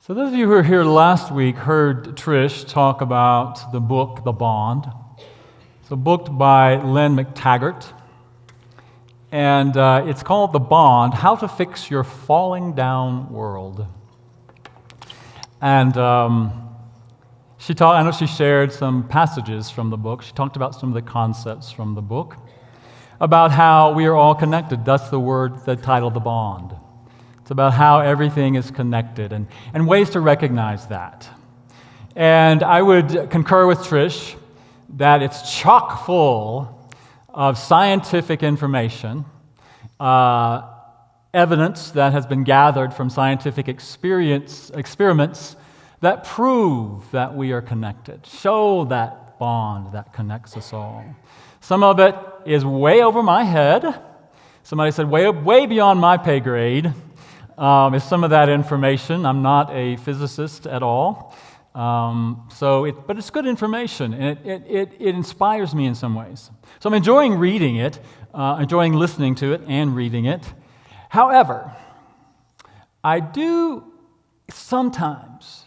So those of you who were here last week heard Trish talk about the book, The Bond. It's a book by Lynn McTaggart, and it's called The Bond, How to Fix Your Falling Down World. And I know she shared some passages from the book. She talked about some of the concepts from the book, about how we are all connected. That's the title, The Bond. It's about how everything is connected and ways to recognize that. And I would concur with Trish that it's chock full of scientific information, evidence that has been gathered from scientific experiments that prove that we are connected, show that bond that connects us all. Some of it is way over my head. Somebody said way beyond my pay grade. Is some of that information. I'm not a physicist at all, but it's good information, and it inspires me in some ways. So I'm enjoying reading it, enjoying listening to it and reading it. However, I do sometimes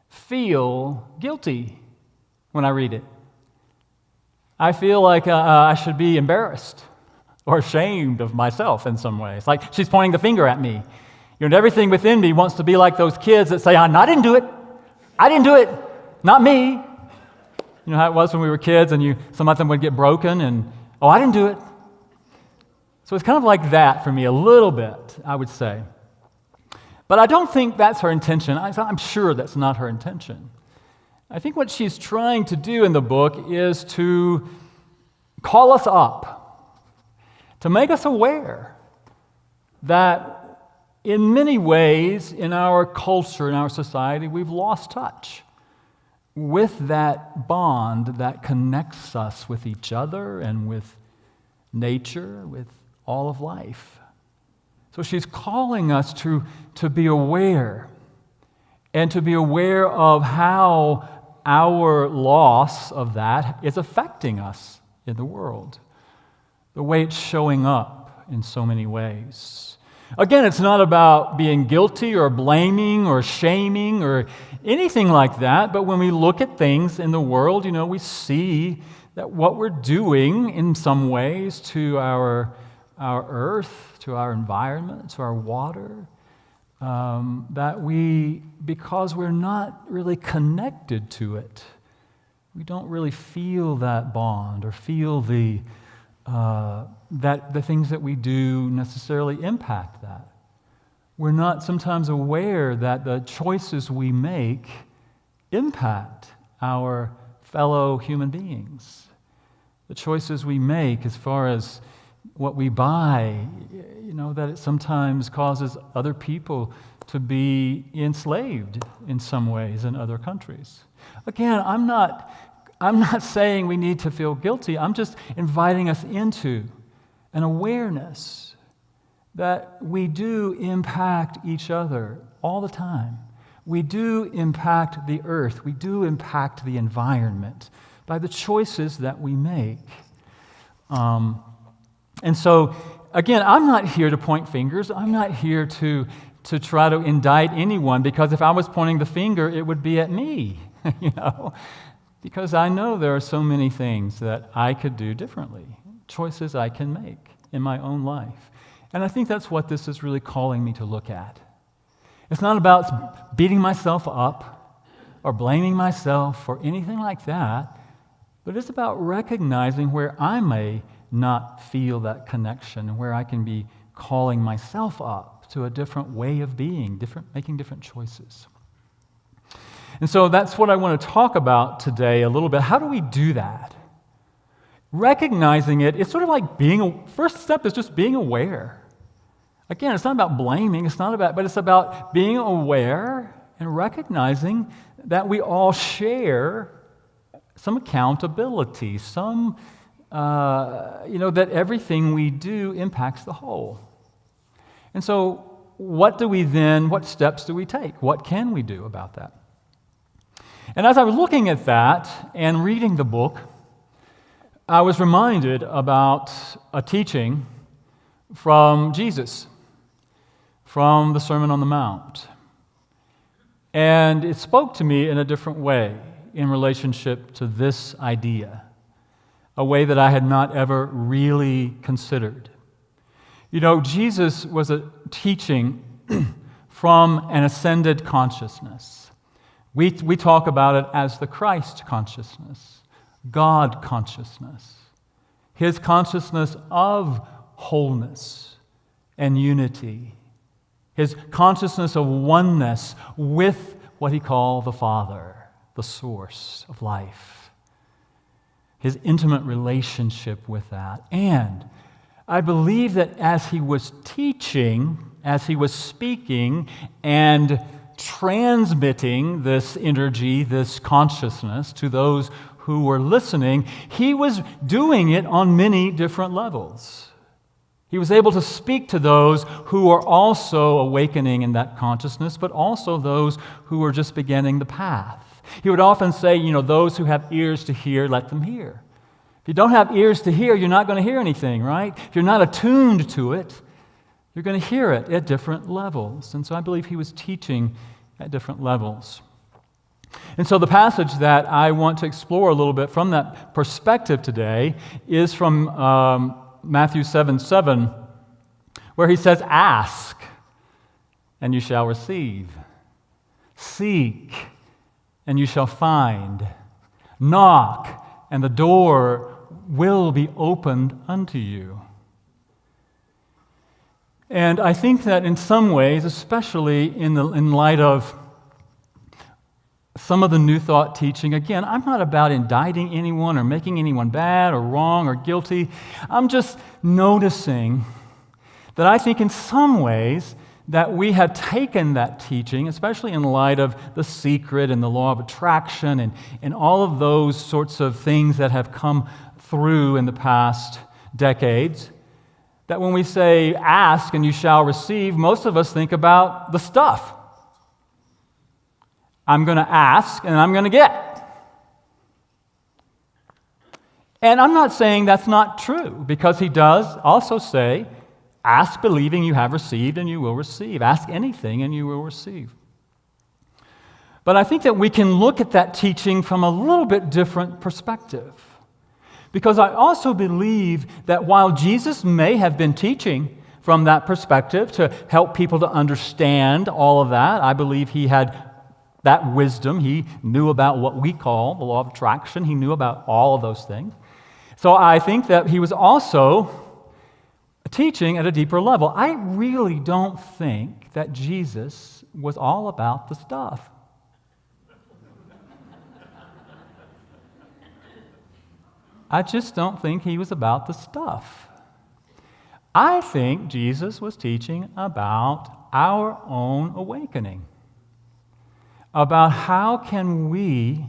feel guilty when I read it. I feel like I should be embarrassed or ashamed of myself in some ways, like she's pointing the finger at me. Everything within me wants to be like those kids that say, I didn't do it. I didn't do it. Not me. You know how it was when we were kids and some of them would get broken and, I didn't do it. So it's kind of like that for me a little bit, I would say. But I don't think that's her intention. I'm sure that's not her intention. I think what she's trying to do in the book is to call us up, to make us aware that in many ways, in our culture, in our society, we've lost touch with that bond that connects us with each other and with nature, with all of life. So she's calling us to be aware, and to be aware of how our loss of that is affecting us in the world, the way it's showing up in so many ways. Again, it's not about being guilty or blaming or shaming or anything like that, but when we look at things in the world, we see that what we're doing in some ways to our earth, to our environment, to our water, because we're not really connected to it, we don't really feel that bond or feel that the things that we do necessarily impact that. We're not sometimes aware that the choices we make impact our fellow human beings. The choices we make as far as what we buy, that it sometimes causes other people to be enslaved in some ways in other countries. Again, I'm not saying we need to feel guilty. I'm just inviting us into an awareness that we do impact each other all the time. We do impact the earth. We do impact the environment by the choices that we make. And so, again, I'm not here to point fingers. I'm not here to try to indict anyone, because if I was pointing the finger, it would be at me, because I know there are so many things that I could do differently, choices I can make in my own life. And I think that's what this is really calling me to look at. It's not about beating myself up or blaming myself or anything like that, but it's about recognizing where I may not feel that connection and where I can be calling myself up to a different way of being, making different choices. And so that's what I want to talk about today a little bit. How do we do that? Recognizing it's sort of like first step is just being aware. Again, it's not about blaming, but it's about being aware and recognizing that we all share some accountability, that everything we do impacts the whole. And so what steps do we take? What can we do about that? And as I was looking at that and reading the book, I was reminded about a teaching from Jesus, from the Sermon on the Mount. And it spoke to me in a different way in relationship to this idea, a way that I had not ever really considered. You know, Jesus was teaching from an ascended consciousness. We talk about it as the Christ consciousness, God consciousness, his consciousness of wholeness and unity, his consciousness of oneness with what he called the Father, the source of life, his intimate relationship with that. And I believe that as he was teaching, as he was speaking and transmitting this energy, this consciousness to those who were listening, he was doing it on many different levels. He was able to speak to those who are also awakening in that consciousness, but also those who are just beginning the path. He would often say, those who have ears to hear, let them hear. If you don't have ears to hear, you're not going to hear anything, right? If you're not attuned to it, you're going to hear it at different levels. And so I believe he was teaching at different levels. And so the passage that I want to explore a little bit from that perspective today is from Matthew 7:7, where he says, "Ask, and you shall receive. Seek, and you shall find. Knock, and the door will be opened unto you." And I think that in some ways, especially in light of some of the New Thought teaching, again, I'm not about indicting anyone or making anyone bad or wrong or guilty. I'm just noticing that I think in some ways that we have taken that teaching, especially in light of The Secret and the law of attraction and all of those sorts of things that have come through in the past decades, that when we say, ask and you shall receive, most of us think about the stuff. I'm going to ask and I'm going to get. And I'm not saying that's not true, because he does also say, ask believing you have received and you will receive. Ask anything and you will receive. But I think that we can look at that teaching from a little bit different perspective. Because I also believe that while Jesus may have been teaching from that perspective to help people to understand all of that, I believe he had that wisdom. He knew about what we call the law of attraction. He knew about all of those things. So I think that he was also teaching at a deeper level. I really don't think that Jesus was all about the stuff. I just don't think he was about the stuff. I think Jesus was teaching about our own awakening, about how can we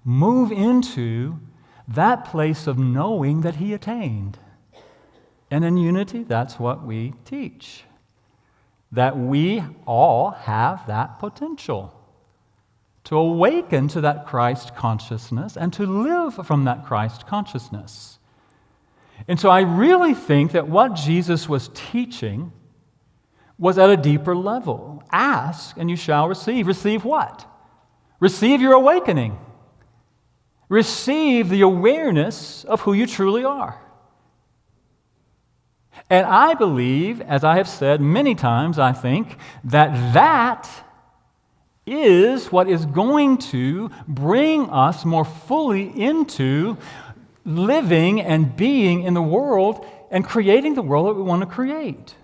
move into that place of knowing that he attained. And in unity, that's what we teach, that we all have that potential to awaken to that Christ consciousness and to live from that Christ consciousness. And so I really think that what Jesus was teaching was at a deeper level. Ask and you shall receive. Receive what? Receive your awakening. Receive the awareness of who you truly are. And I believe, as I have said many times, I think, that is what is going to bring us more fully into living and being in the world and creating the world that we want to create.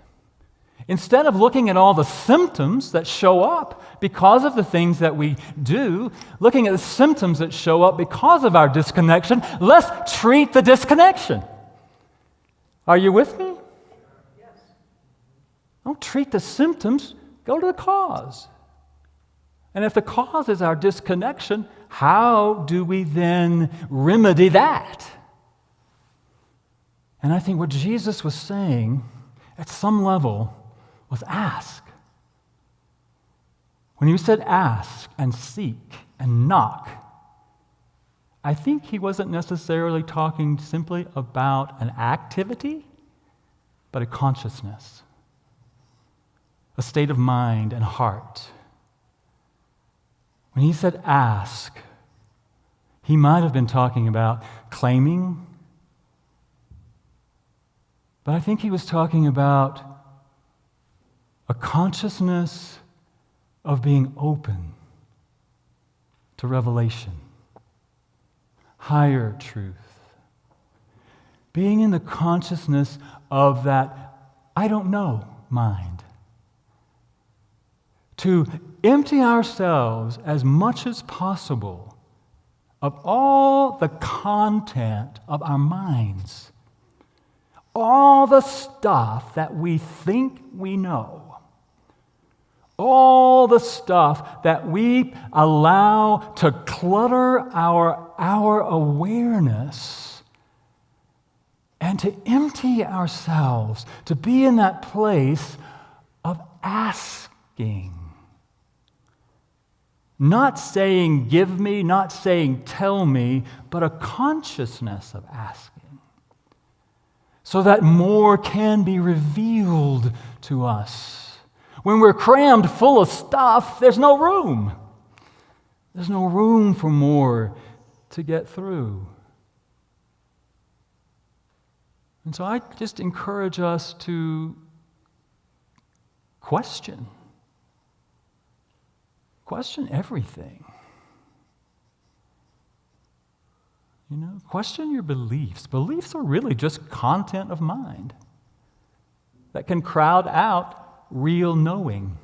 Instead of looking at all the symptoms that show up because of the things that we do, looking at the symptoms that show up because of our disconnection, let's treat the disconnection. Are you with me? Yes. Don't treat the symptoms, go to the cause. And if the cause is our disconnection, how do we then remedy that? And I think what Jesus was saying at some level was ask. When he said ask and seek and knock, I think he wasn't necessarily talking simply about an activity, but a consciousness, a state of mind and heart. When he said ask, he might have been talking about claiming, but I think he was talking about a consciousness of being open to revelation, higher truth. Being in the consciousness of that I don't know mind. To empty ourselves as much as possible of all the content of our minds, all the stuff that we think we know, all the stuff that we allow to clutter our awareness, and to empty ourselves, to be in that place of asking. Not saying, give me, not saying, tell me, but a consciousness of asking, so that more can be revealed to us. When we're crammed full of stuff, there's no room. There's no room for more to get through. And so I just encourage us to question. Question everything. Question your beliefs. Beliefs are really just content of mind that can crowd out real knowing.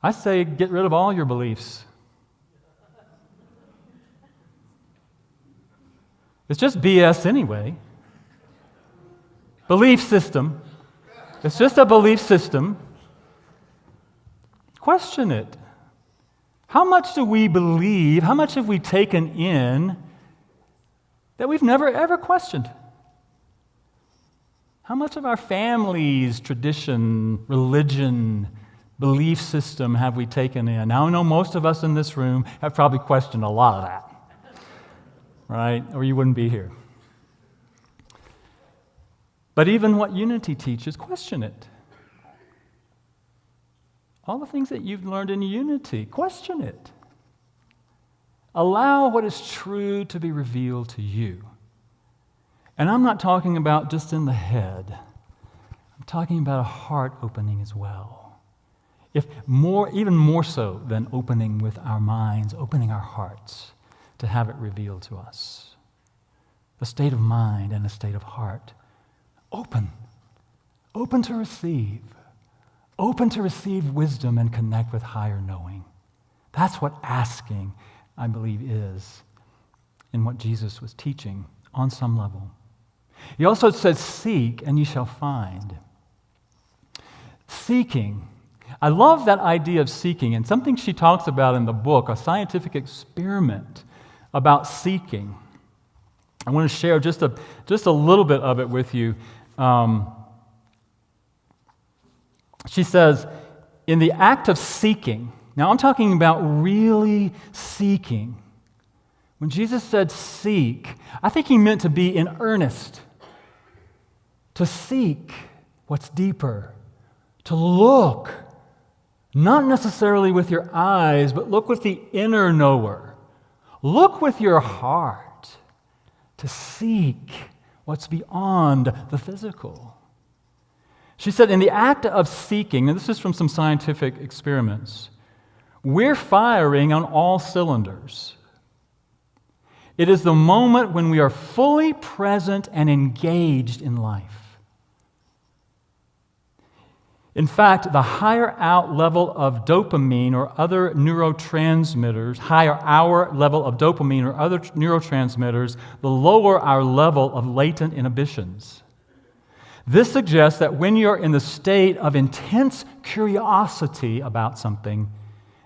I say get rid of all your beliefs. It's just BS anyway. Belief system. It's just a belief system. Question it. How much do we believe, how much have we taken in that we've never ever questioned? How much of our family's tradition, religion, belief system have we taken in? Now, I know most of us in this room have probably questioned a lot of that, right? Or you wouldn't be here. But even what unity teaches, question it. All the things that you've learned in unity, question it. Allow what is true to be revealed to you. And I'm not talking about just in the head. I'm talking about a heart opening as well. Even more so than opening with our minds, opening our hearts to have it revealed to us. A state of mind and a state of heart. Open to receive. Open to receive wisdom and connect with higher knowing. That's what asking, I believe, is in what Jesus was teaching on some level. He also said, seek and ye shall find. Seeking. I love that idea of seeking, and something she talks about in the book, a scientific experiment about seeking. I want to share just a little bit of it with you. She says, in the act of seeking, now I'm talking about really seeking. When Jesus said seek, I think he meant to be in earnest, to seek what's deeper, to look, not necessarily with your eyes, but look with the inner knower. Look with your heart to seek what's beyond the physical. She said, in the act of seeking, and this is from some scientific experiments, we're firing on all cylinders. It is the moment when we are fully present and engaged in life. In fact, the higher out level of dopamine or other neurotransmitters, the lower our level of latent inhibitions. This suggests that when you're in the state of intense curiosity about something,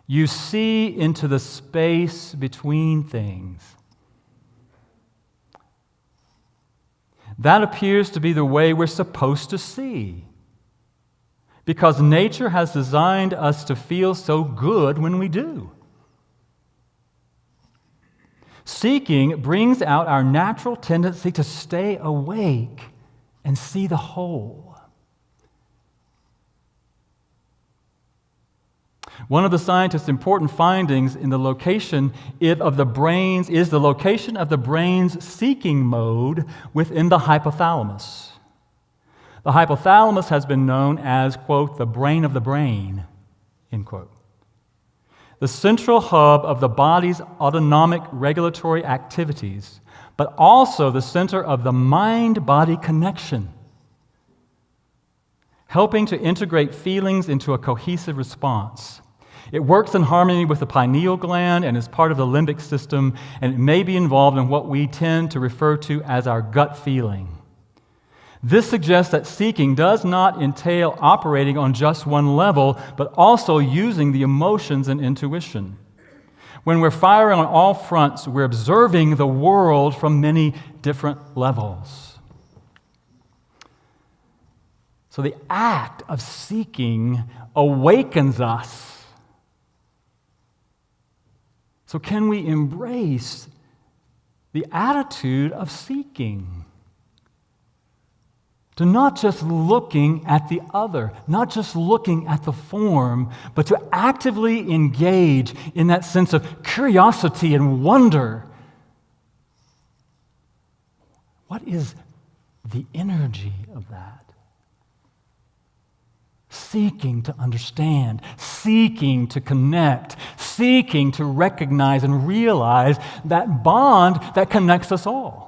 you see into the space between things. That appears to be the way we're supposed to see, because nature has designed us to feel so good when we do. Seeking brings out our natural tendency to stay awake and see the whole. One of the scientists' important findings in the location of the brains is the location of the brain's seeking mode within the hypothalamus. The hypothalamus has been known as, quote, the brain of the brain, end quote. The central hub of the body's autonomic regulatory activities, but also the center of the mind-body connection, helping to integrate feelings into a cohesive response. It works in harmony with the pineal gland and is part of the limbic system, and it may be involved in what we tend to refer to as our gut feeling. This suggests that seeking does not entail operating on just one level, but also using the emotions and intuition. When we're firing on all fronts, we're observing the world from many different levels. So the act of seeking awakens us. So can we embrace the attitude of seeking? To not just looking at the other, not just looking at the form, but to actively engage in that sense of curiosity and wonder. What is the energy of that? Seeking to understand, seeking to connect, seeking to recognize and realize that bond that connects us all.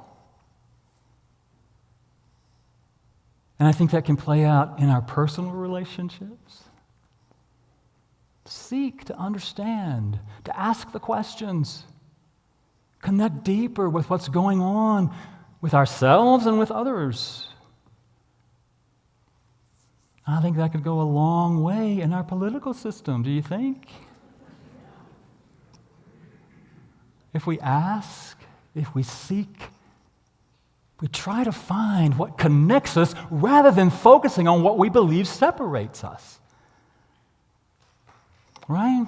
And I think that can play out in our personal relationships. Seek to understand, to ask the questions, connect deeper with what's going on with ourselves and with others. I think that could go a long way in our political system, do you think? If we ask, if we seek, we try to find what connects us rather than focusing on what we believe separates us. Right?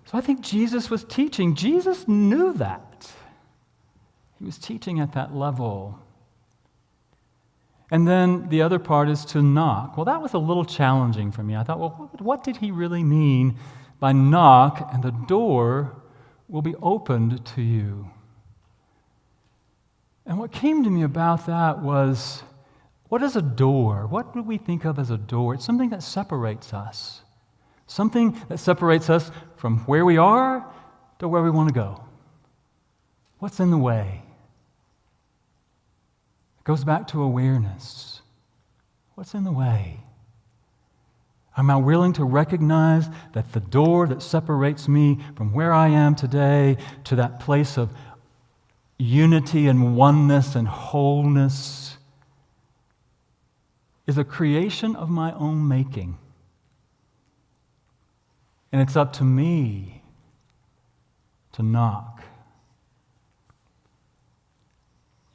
So I think Jesus was teaching. Jesus knew that. He was teaching at that level. And then the other part is to knock. Well, that was a little challenging for me. I thought, well, what did he really mean by knock and the door will be opened to you? And what came to me about that was, what is a door? What do we think of as a door? It's something that separates us. Something that separates us from where we are to where we want to go. What's in the way? It goes back to awareness. What's in the way? Am I willing to recognize that the door that separates me from where I am today to that place of unity and oneness and wholeness is a creation of my own making? And it's up to me to knock.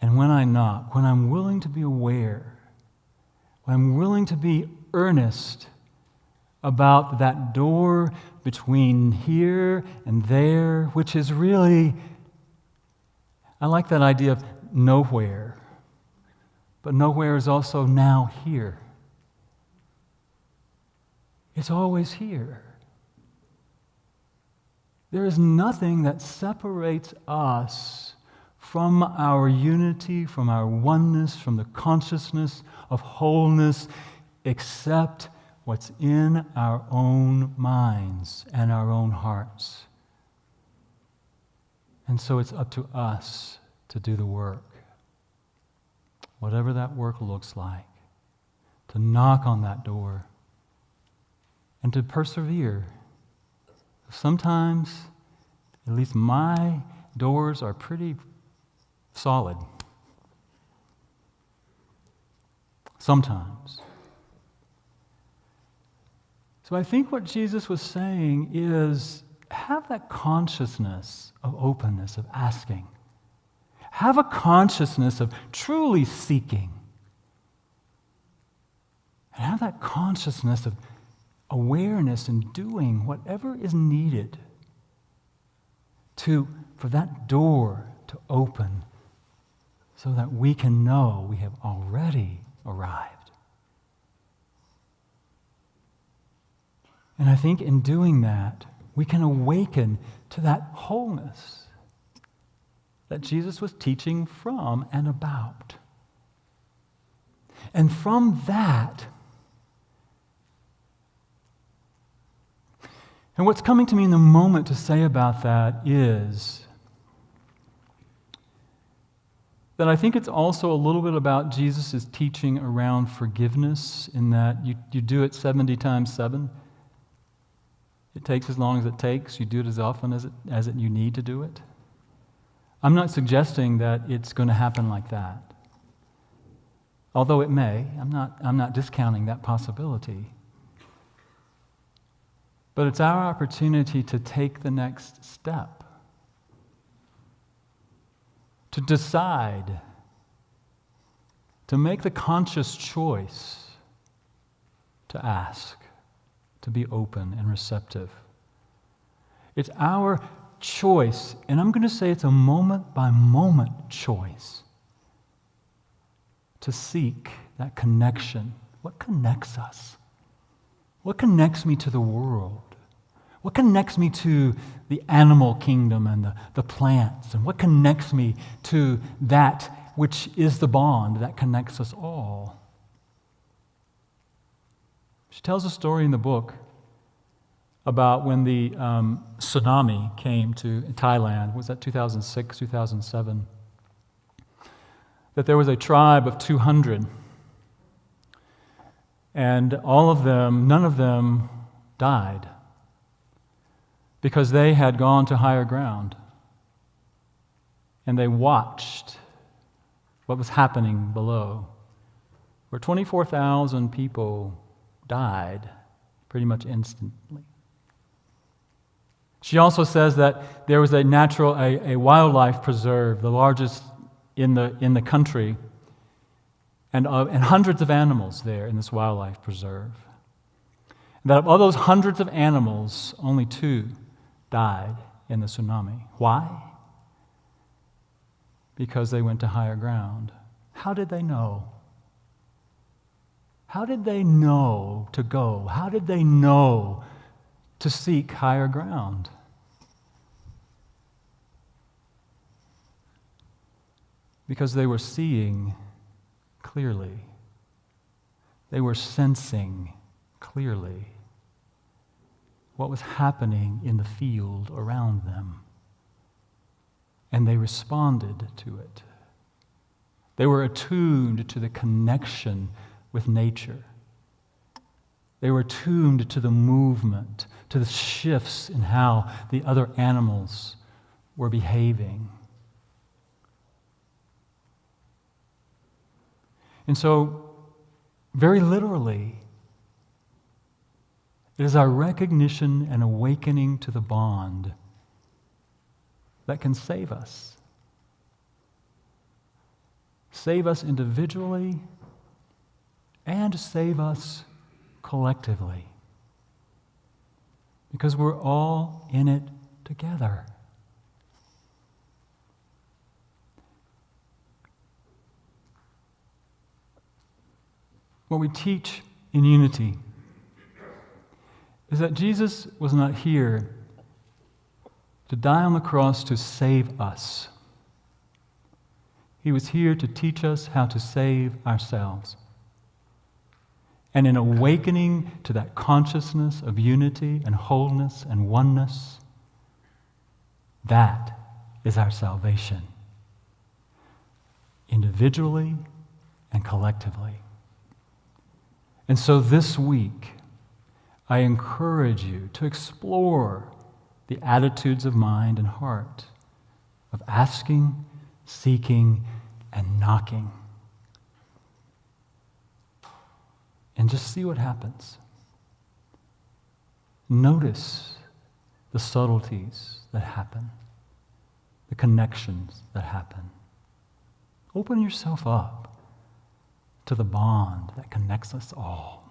And when I knock, when I'm willing to be aware, when I'm willing to be earnest about that door between here and there, which is really, I like that idea of nowhere, but nowhere is also now here. It's always here. There is nothing that separates us from our unity, from our oneness, from the consciousness of wholeness, except what's in our own minds and our own hearts. And so it's up to us to do the work, whatever that work looks like, to knock on that door and to persevere. Sometimes, at least my doors are pretty solid. Sometimes. So I think what Jesus was saying is, have that consciousness of openness, of asking. Have a consciousness of truly seeking. And have that consciousness of awareness and doing whatever is needed for that door to open so that we can know we have already arrived. And I think in doing that, we can awaken to that wholeness that Jesus was teaching from and about. And from that, and what's coming to me in the moment to say about that is that I think it's also a little bit about Jesus' teaching around forgiveness, in that you do it 70 times 7. It takes as long as it takes. You do it as often as you need to do it. I'm not suggesting that it's going to happen like that. Although it may. I'm not discounting that possibility. But it's our opportunity to take the next step. To decide, to make the conscious choice to ask, to be open and receptive. It's our choice, and I'm going to say it's a moment-by-moment choice to seek that connection. What connects us? What connects me to the world? What connects me to the animal kingdom and the plants? And what connects me to that which is the bond that connects us all? She tells a story in the book about when the tsunami came to Thailand. Was that 2006, 2007? That there was a tribe of 200. And all of them, none of them died, because they had gone to higher ground. And they watched what was happening below, where 24,000 people died pretty much instantly. She also says that there was a wildlife preserve, the largest in the country, and hundreds of animals there in this wildlife preserve. And that of all those hundreds of animals, only 2 died in the tsunami. Why? Because they went to higher ground. How did they know? How did they know to go? How did they know to seek higher ground? Because they were seeing clearly. They were sensing clearly what was happening in the field around them. And they responded to it. They were attuned to the connection with nature. They were attuned to the movement, to the shifts in how the other animals were behaving. And so, very literally, it is our recognition and awakening to the bond that can save us. Save us individually and save us collectively. Because we're all in it together. What we teach in unity is that Jesus was not here to die on the cross to save us. He was here to teach us how to save ourselves. And in awakening to that consciousness of unity and wholeness and oneness, that is our salvation, individually and collectively. And so this week, I encourage you to explore the attitudes of mind and heart of asking, seeking, and knocking. And just see what happens. Notice the subtleties that happen, the connections that happen. Open yourself up to the bond that connects us all.